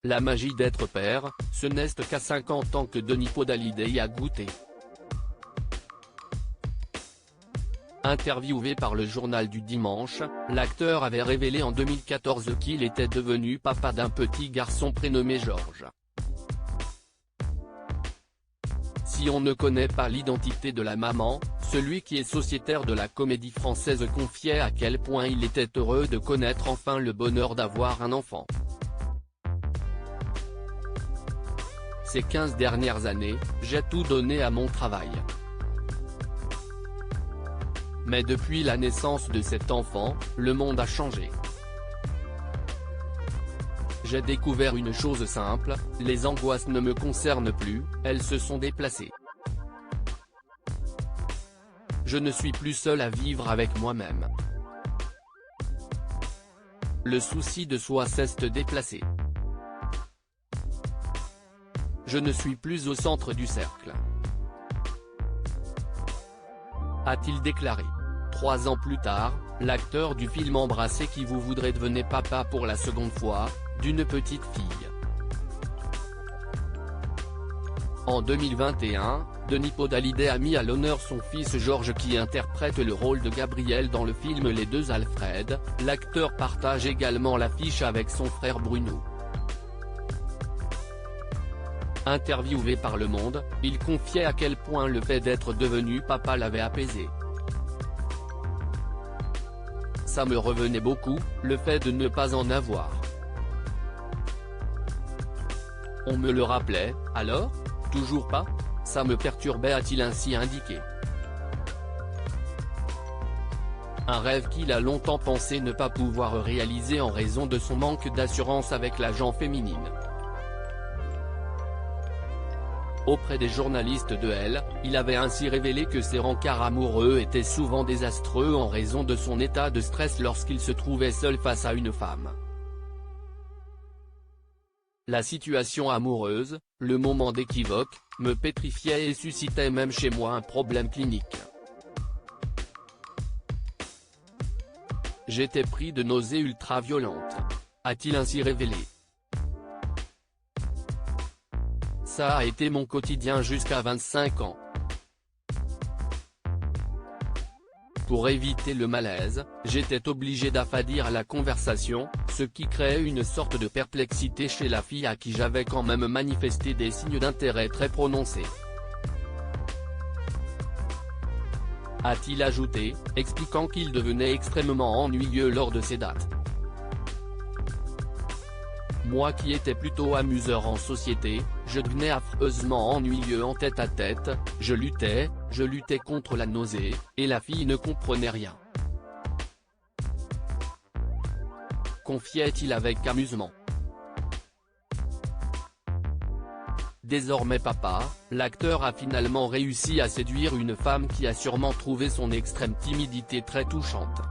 La magie d'être père, ce n'est qu'à 50 ans que Denis Podalide y a goûté. Interviewé par le journal du dimanche, l'acteur avait révélé en 2014 qu'il était devenu papa d'un petit garçon prénommé Georges. Si on ne connaît pas l'identité de la maman, celui qui est sociétaire de la Comédie Française confiait à quel point il était heureux de connaître enfin le bonheur d'avoir un enfant. Ces 15 dernières années, j'ai tout donné à mon travail. Mais depuis la naissance de cet enfant, le monde a changé. J'ai découvert une chose simple, les angoisses ne me concernent plus, elles se sont déplacées. Je ne suis plus seul à vivre avec moi-même. Le souci de soi s'est déplacé. Je ne suis plus au centre du cercle. A-t-il déclaré. 3 ans plus tard, l'acteur du film Embrassez qui vous voudrait devenir papa pour la seconde fois, d'une petite fille. En 2021, Denis Podalide a mis à l'honneur son fils Georges qui interprète le rôle de Gabriel dans le film Les Deux Alfred. L'acteur partage également l'affiche avec son frère Bruno. Interviewé par Le Monde, il confiait à quel point le fait d'être devenu papa l'avait apaisé. Ça me revenait beaucoup, le fait de ne pas en avoir. On me le rappelait, alors ? Toujours pas ? Ça me perturbait, a-t-il ainsi indiqué. Un rêve qu'il a longtemps pensé ne pas pouvoir réaliser en raison de son manque d'assurance avec la gent féminine. Auprès des journalistes de Elle, il avait ainsi révélé que ses rencarts amoureux étaient souvent désastreux en raison de son état de stress lorsqu'il se trouvait seul face à une femme. La situation amoureuse, le moment d'équivoque, me pétrifiait et suscitait même chez moi un problème clinique. J'étais pris de nausées ultra-violentes. A-t-il ainsi révélé. Ça a été mon quotidien jusqu'à 25 ans. Pour éviter le malaise, j'étais obligé d'affadir la conversation, ce qui créait une sorte de perplexité chez la fille à qui j'avais quand même manifesté des signes d'intérêt très prononcés. A-t-il ajouté, expliquant qu'il devenait extrêmement ennuyeux lors de ces dates. Moi qui étais plutôt amuseur en société, je devenais affreusement ennuyeux en tête-à-tête, je luttais contre la nausée, et la fille ne comprenait rien. Confiait-il avec amusement. Désormais papa, l'acteur a finalement réussi à séduire une femme qui a sûrement trouvé son extrême timidité très touchante.